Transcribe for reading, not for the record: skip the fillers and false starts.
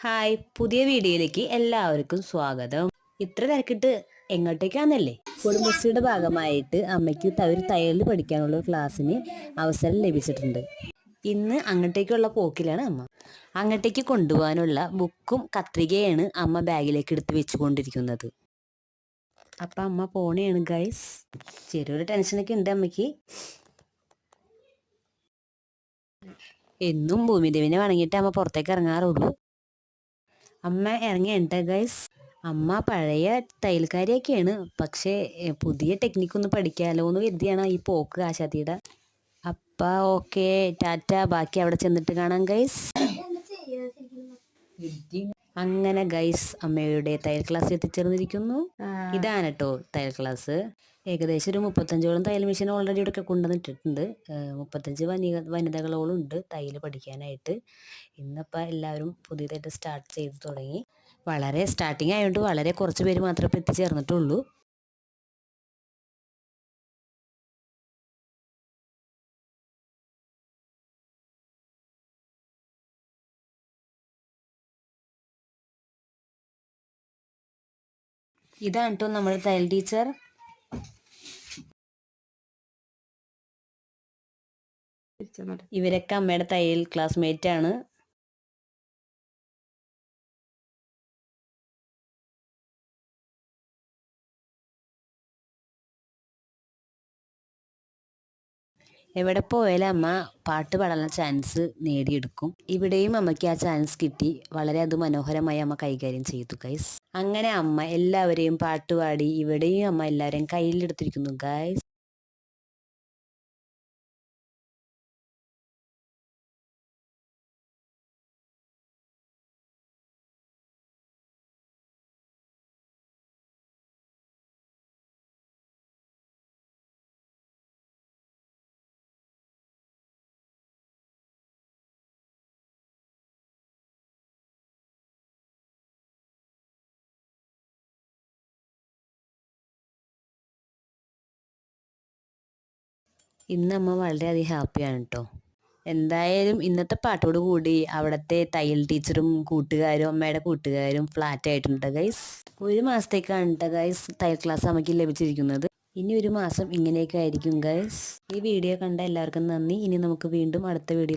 Hi, പുതിയ വീഡിയോയിലേക്ക് എല്ലാവർക്കും സ്വാഗതം. ഇത്ര തിരക്കിട്ട് എങ്ങോട്ടേക്കാന്നല്ലേ? കുടുംബശ്രീയുടെ ഭാഗമായിട്ട് അമ്മയ്ക്ക് ഒരു തയ്യൽ പഠിക്കാനുള്ള ക്ലാസ്സിന് അവസരം ലഭിച്ചിട്ടുണ്ട്. ഇന്ന് അങ്ങോട്ടേക്കുള്ള പോക്കിലാണ് അമ്മ. അങ്ങോട്ടേക്ക് കൊണ്ടുപോകാനുള്ള ബുക്കും കത്രികയാണ് അമ്മ ബാഗിലേക്ക് എടുത്ത് വെച്ചുകൊണ്ടിരിക്കുന്നത്. അപ്പം അമ്മ പോണേണ് ഗൈസ്. ചെറിയൊരു ടെൻഷനൊക്കെ ഉണ്ട് അമ്മയ്ക്ക്. എന്നും ഭൂമിദേവിനെ വണങ്ങിയിട്ട് അമ്മ പുറത്തേക്ക് ഇറങ്ങാറുള്ളൂ. അമ്മ ഇറങ്ങിയുണ്ട് ഗൈസ്. അമ്മ പഴയ തയ്യൽക്കാരിയൊക്കെയാണ്, പക്ഷേ പുതിയ ടെക്നിക്കൊന്ന് പഠിക്കാമല്ലോ എന്ന് കരുതിയാണ് ഈ പോക്ക് ആശാത്തിയുടെ. അപ്പം ഓക്കെ, ടാറ്റ. ബാക്കി അവിടെ ചെന്നിട്ട് കാണാം ഗൈസ്. അങ്ങനെ ഗൈസ് അമ്മയുടെ തയ്യൽ ക്ലാസ് എത്തിച്ചേർന്നിരിക്കുന്നു. ഇതാണ് കേട്ടോ തയ്യൽ ക്ലാസ്. ഏകദേശം ഒരു 35ഓളം തയ്യൽ മെഷീൻ ഓൾറെഡി ഇവിടെ കൊണ്ടുവന്നിട്ടിട്ടുണ്ട്. 35 വനിതകളോളം ഉണ്ട് തയ്യൽ പഠിക്കാനായിട്ട്. ഇന്നിപ്പോൾ എല്ലാവരും പുതിയതായിട്ട് സ്റ്റാർട്ട് ചെയ്ത് തുടങ്ങി. വളരെ സ്റ്റാർട്ടിങ് ആയതുകൊണ്ട് വളരെ കുറച്ച് പേര് മാത്രമേ ഇപ്പോൾ എത്തിച്ചേർന്നിട്ടുള്ളൂ. ഇതാണ് കേട്ടോ നമ്മുടെ തയ്യൽ ടീച്ചർ. ഇവരൊക്കെ അമ്മയുടെ തയ്യൽ ക്ലാസ്മേറ്റ് ആണ്. എവിടെ പോയാലും അമ്മ പാട്ട് പാടാനുള്ള ചാൻസ് നേടിയെടുക്കും. ഇവിടെയും അമ്മയ്ക്ക് ആ ചാൻസ് കിട്ടി. വളരെ അത് മനോഹരമായി അമ്മ കൈകാര്യം ചെയ്തു ഗൈസ്. അങ്ങനെ അമ്മ എല്ലാവരെയും പാട്ടുപാടി ഇവിടെയും അമ്മ എല്ലാവരെയും കയ്യിലെടുത്തിരിക്കുന്നു ഗൈസ്. ഇന്ന് അമ്മ വളരെയധികം ഹാപ്പിയാണ് കേട്ടോ. എന്തായാലും ഇന്നത്തെ പാട്ടോട് കൂടി അവിടുത്തെ തയ്യൽ ടീച്ചറും കൂട്ടുകാരും അമ്മയുടെ കൂട്ടുകാരും ഫ്ലാറ്റ് ആയിട്ടുണ്ട് ഗൈസ്. 1 മാസത്തേക്കാണ് കേട്ടോ ഗൈസ് തയ്യൽ ക്ലാസ് അമ്മയ്ക്ക് ലഭിച്ചിരിക്കുന്നത്. ഇനി 1 മാസം ഇങ്ങനെയൊക്കെ ആയിരിക്കും ഗൈസ്. ഈ വീഡിയോ കണ്ട എല്ലാവർക്കും നന്ദി. ഇനി നമുക്ക് വീണ്ടും അടുത്ത വീഡിയോ